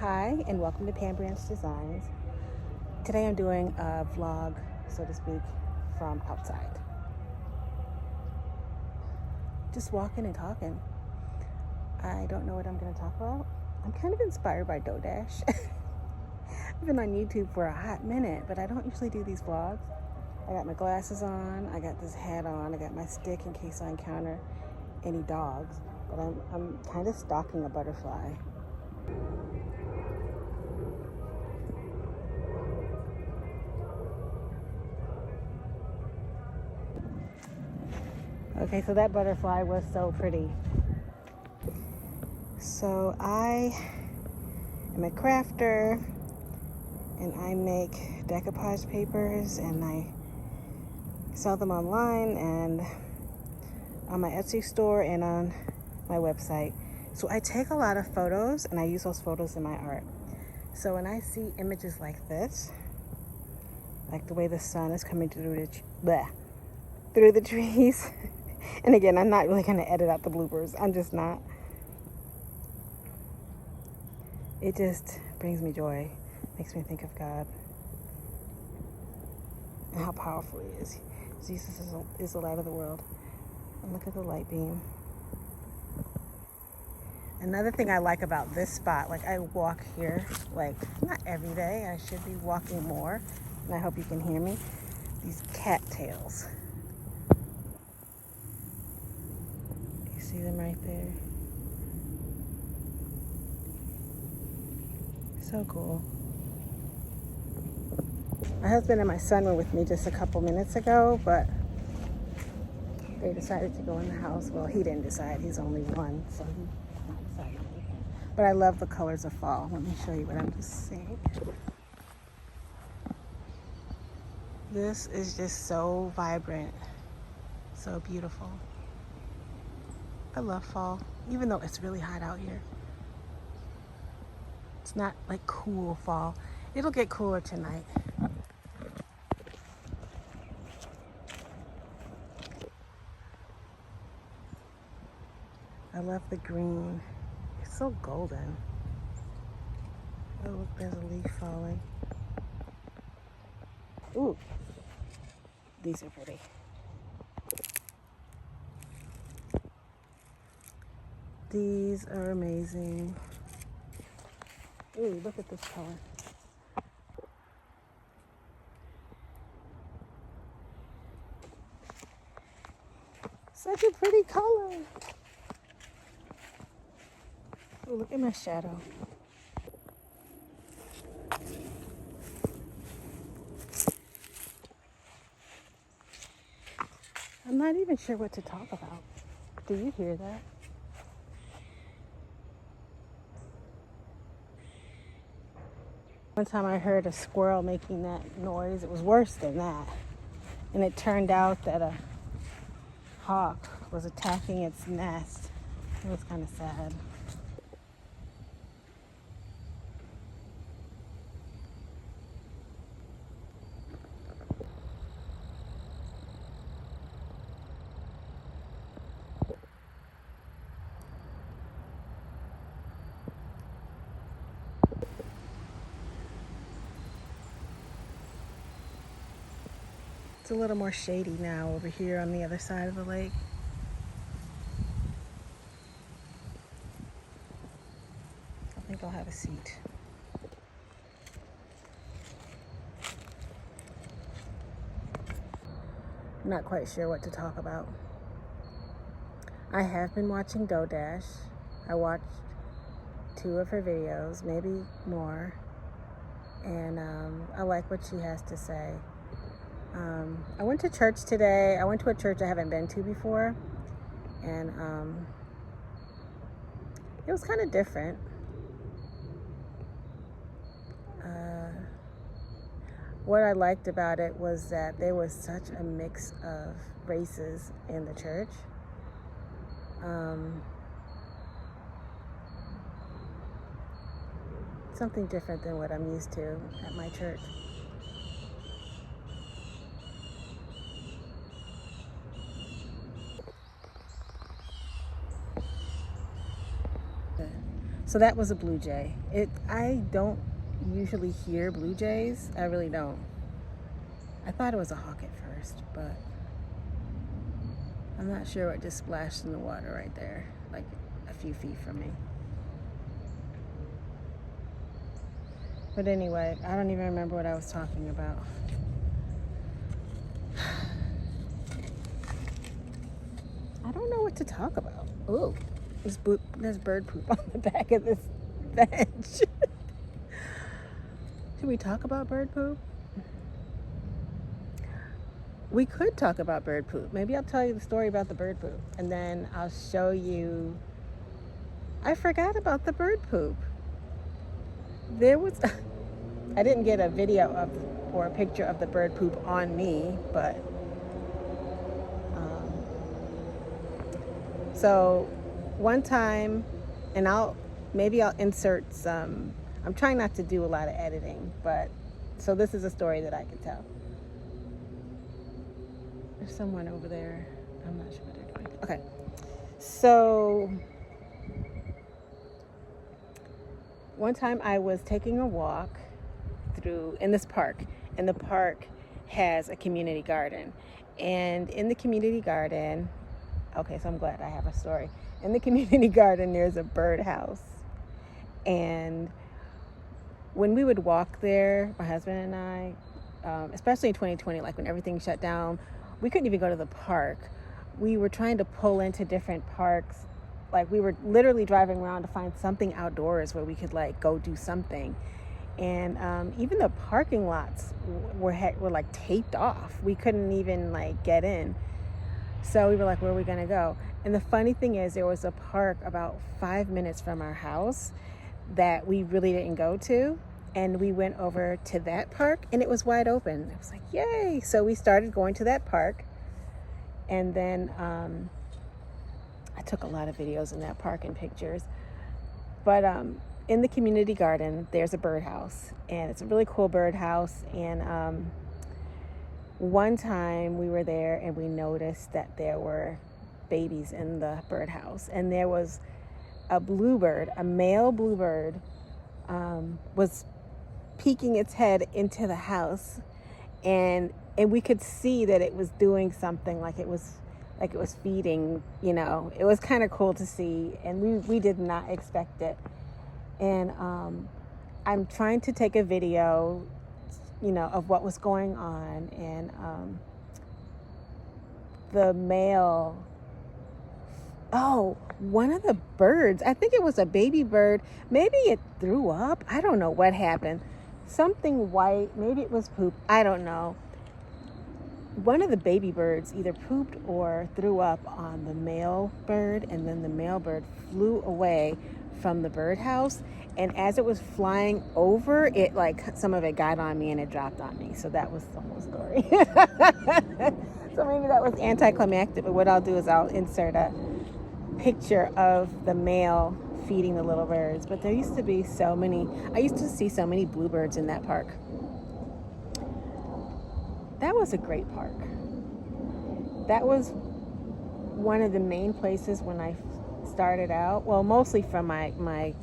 Hi, and welcome to Pan Branch Designs. Today I'm doing a vlog, so to speak, from outside. Just walking and talking. I don't know what I'm going to talk about. I'm kind of inspired by Decoupage. I've been on YouTube for a hot minute, but I don't usually do these vlogs. I got my glasses on, I got this hat on, I got my stick in case I encounter any dogs, but I'm kind of stalking a butterfly. Okay, so that butterfly was so pretty. So I am a crafter and I make decoupage papers and I sell them online and on my Etsy store and on my website. So I take a lot of photos and I use those photos in my art. So when I see images like this, like the way the sun is coming through the trees, and again, I'm not really going to edit out the bloopers. I'm just not. It just brings me joy. Makes me think of God and how powerful He is. Jesus is the light of the world. And look at the light beam. Another thing I like about this spot, like I walk here, like not every day. I should be walking more. And I hope you can hear me. These cattails. You see them right there? So cool. My husband and my son were with me just a couple minutes ago, but they decided to go in the house. Well, he didn't decide. He's only one, so he's not decided anything. But I love the colors of fall. Let me show you what I'm just saying. This is just so vibrant, so beautiful. I love fall, even though it's really hot out here. It's not like cool fall. It'll get cooler tonight. I love the green. It's so golden. Oh, look, there's a leaf falling. Ooh, these are pretty. These are amazing. Ooh, look at this color. Such a pretty color. Ooh, look at my shadow. I'm not even sure what to talk about. Do you hear that? One time I heard a squirrel making that noise. It was worse than that. And it turned out that a hawk was attacking its nest. It was kind of sad. It's a little more shady now over here on the other side of the lake. I think I'll have a seat. I'm not quite sure what to talk about. I have been watching Decoupage. I watched 2 of her videos, maybe more. And I like what she has to say. I went to church today. I went to a church I haven't been to before. And it was kind of different. What I liked about it was that there was such a mix of races in the church. Something different than what I'm used to at my church. So that was a blue jay. I don't usually hear blue jays. I really don't. I thought it was a hawk at first, but I'm not sure what just splashed in the water right there, like a few feet from me. But anyway, I don't even remember what I was talking about. I don't know what to talk about. Ooh, there's bird poop on the back of this bench. Should we talk about bird poop? We could talk about bird poop. Maybe I'll tell you the story about the bird poop, and then I'll show you. I forgot about the bird poop. There was, I didn't get a video of or a picture of the bird poop on me, but so one time, and I'll insert some. I'm trying not to do a lot of editing, but so this is a story that I can tell. There's someone over there. I'm not sure what they're doing. Okay. So one time I was taking a walk in this park, and the park has a community garden. And in the community garden, okay, so I'm glad I have a story. In the community garden, there's a birdhouse. And when we would walk there, my husband and I, especially in 2020, like when everything shut down, we couldn't even go to the park. We were trying to pull into different parks. Like we were literally driving around to find something outdoors where we could like go do something. And even the parking lots were like taped off. We couldn't even like get in. So we were like, where are we gonna go? And the funny thing is there was a park about 5 minutes from our house that we really didn't go to. And we went over to that park and it was wide open. It was like, yay. So we started going to that park. And then I took a lot of videos in that park and pictures. But in the community garden, there's a birdhouse. And it's a really cool birdhouse. And one time we were there and we noticed that there were babies in the birdhouse. And there was a bluebird, a male bluebird, was peeking its head into the house, and we could see that it was doing something, like it was feeding, you know. It was kind of cool to see, and we did not expect it. And I'm trying to take a video, you know, of what was going on, and the male, one of the birds, I think it was a baby bird, maybe it threw up, I don't know what happened. Something white, maybe it was poop, I don't know. One of the baby birds either pooped or threw up on the male bird, and then the male bird flew away from the birdhouse. And as it was flying over, it like some of it got on me and it dropped on me. So that was the whole story. So maybe that was anticlimactic, but what I'll do is I'll insert a picture of the male feeding the little birds. But there used to be I used to see so many bluebirds in that park. That was a great park. That was one of the main places when I started out. Well, mostly from my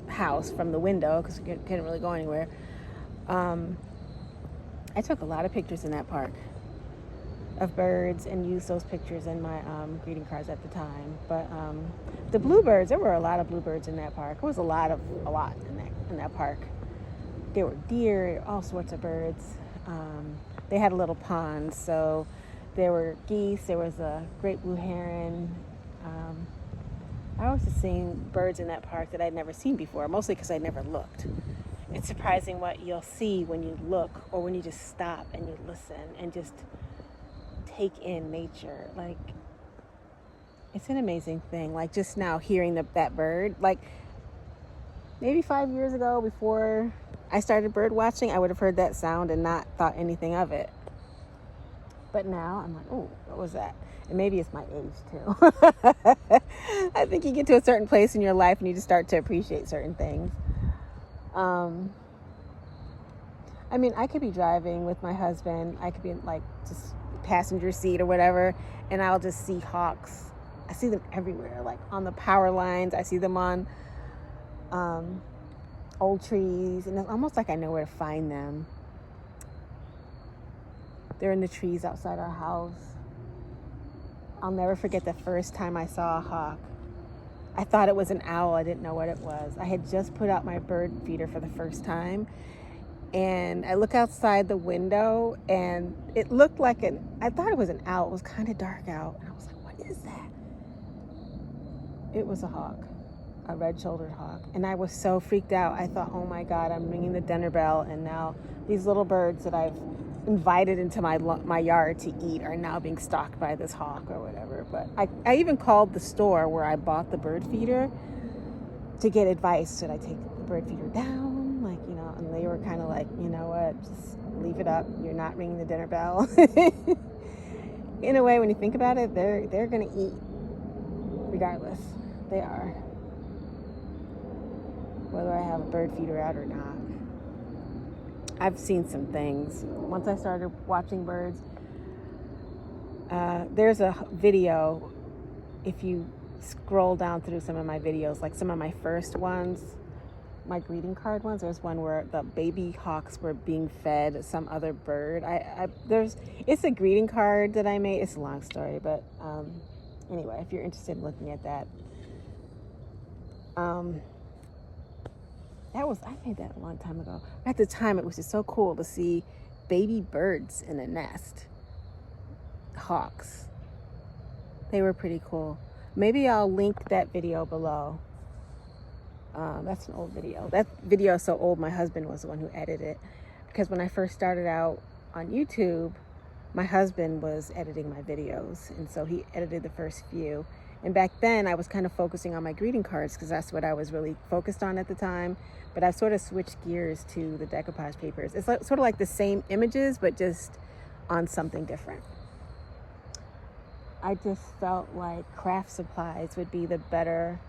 house, from the window, because we couldn't really go anywhere. I took a lot of pictures in that park of birds and used those pictures in my greeting cards at the time. But the bluebirds, there were a lot of bluebirds in that park. There was a lot in that park. There were deer, all sorts of birds. They had a little pond, so there were geese. There was a great blue heron. I always just seen birds in that park that I'd never seen before, mostly because I never looked. It's surprising what you'll see when you look, or when you just stop and you listen and just take in nature. Like, it's an amazing thing. Like just now hearing that bird, like maybe 5 years ago, before I started bird watching, I would have heard that sound and not thought anything of it. But now I'm like, oh, what was that? And maybe it's my age too. I think you get to a certain place in your life and you just start to appreciate certain things. I mean, I could be driving with my husband. I could be in like just passenger seat or whatever, and I'll just see hawks. I see them everywhere, like on the power lines. I see them on old trees, and it's almost like I know where to find them. They're in the trees outside our house. I'll never forget the first time I saw a hawk. I thought it was an owl. I didn't know what it was. I had just put out my bird feeder for the first time, and I look outside the window, and it looked like I thought it was an owl. It was kind of dark out, and I was like, what is that? It was a hawk, a red-shouldered hawk, and I was so freaked out. I thought, oh my God, I'm ringing the dinner bell, and now these little birds that I've invited into my yard to eat are now being stalked by this hawk or whatever. But I even called the store where I bought the bird feeder to get advice. Should I take the bird feeder down? Like, you know, and they were kind of like, you know what, just leave it up. You're not ringing the dinner bell. In a way, when you think about it, they're going to eat regardless. They are. Whether I have a bird feeder out or not. I've seen some things. Once I started watching birds, there's a video, if you scroll down through some of my videos, like some of my first ones, my greeting card ones, there's one where the baby hawks were being fed some other bird. It's a greeting card that I made. It's a long story, but anyway, if you're interested in looking at that, I made that a long time ago. At the time, it was just so cool to see baby birds in a nest. Hawks. They were pretty cool. Maybe I'll link that video below. That's an old video. That video is so old, my husband was the one who edited it. Because when I first started out on YouTube, my husband was editing my videos. And so he edited the first few. And back then, I was kind of focusing on my greeting cards because that's what I was really focused on at the time. But I've sort of switched gears to the decoupage papers. It's sort of like the same images, but just on something different. I just felt like craft supplies would be the better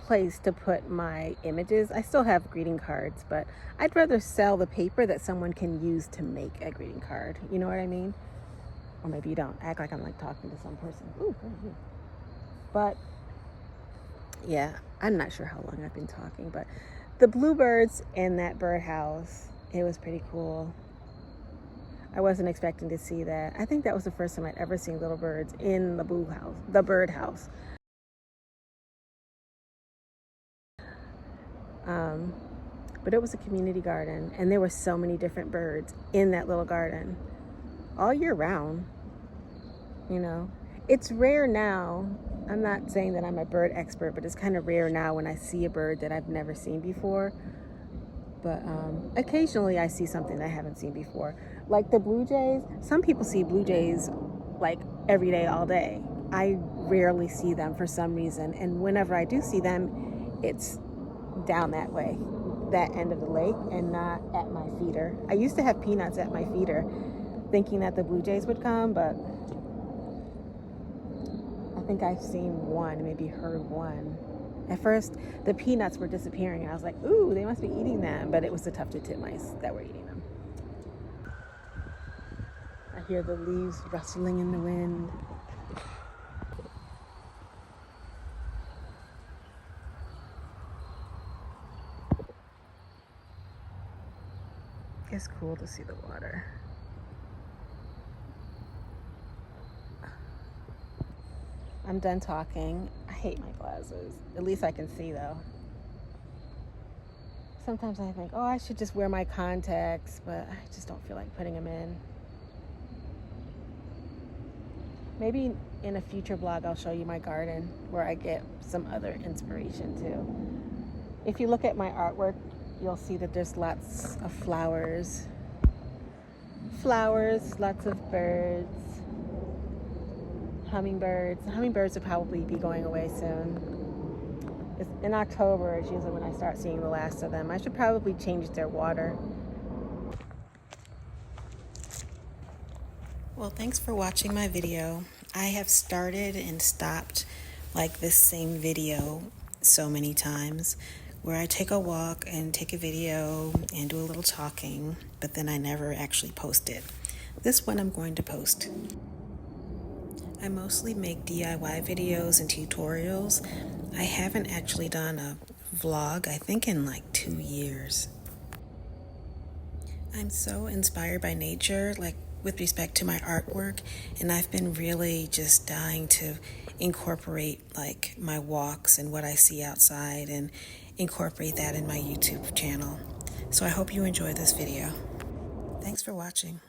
place to put my images. I still have greeting cards, but I'd rather sell the paper that someone can use to make a greeting card. You know what I mean? Or maybe you don't. Act like I'm like talking to some person. Ooh. But yeah, I'm not sure how long I've been talking, but the bluebirds in that birdhouse, it was pretty cool. I wasn't expecting to see that. I think that was the first time I'd ever seen little birds in the birdhouse. But it was a community garden, and there were so many different birds in that little garden all year round. You know, it's rare now. I'm not saying that I'm a bird expert, but it's kind of rare now when I see a bird that I've never seen before. But occasionally I see something that I haven't seen before. Like the blue jays. Some people see blue jays like every day, all day. I rarely see them for some reason. And whenever I do see them, it's down that way, that end of the lake, and not at my feeder. I used to have peanuts at my feeder, thinking that the blue jays would come, but I think I've seen one, maybe heard one. At first, the peanuts were disappearing, and I was like, ooh, they must be eating them, but it was the tufted titmice that were eating them. I hear the leaves rustling in the wind. It's cool to see the water. I'm done talking. I hate my glasses. At least I can see though. Sometimes I think, oh, I should just wear my contacts, but I just don't feel like putting them in. Maybe in a future vlog, I'll show you my garden where I get some other inspiration too. If you look at my artwork, you'll see that there's lots of flowers. Lots of birds. Hummingbirds. Hummingbirds will probably be going away soon. It's in October is usually when I start seeing the last of them. I should probably change their water. Well, thanks for watching my video. I have started and stopped like this same video so many times, where I take a walk and take a video and do a little talking, but then I never actually post it. This one I'm going to post. I mostly make DIY videos and tutorials. I haven't actually done a vlog, I think in like 2 years. I'm so inspired by nature, like with respect to my artwork, and I've been really just dying to incorporate like my walks and what I see outside and incorporate that in my YouTube channel. So I hope you enjoy this video. Thanks for watching.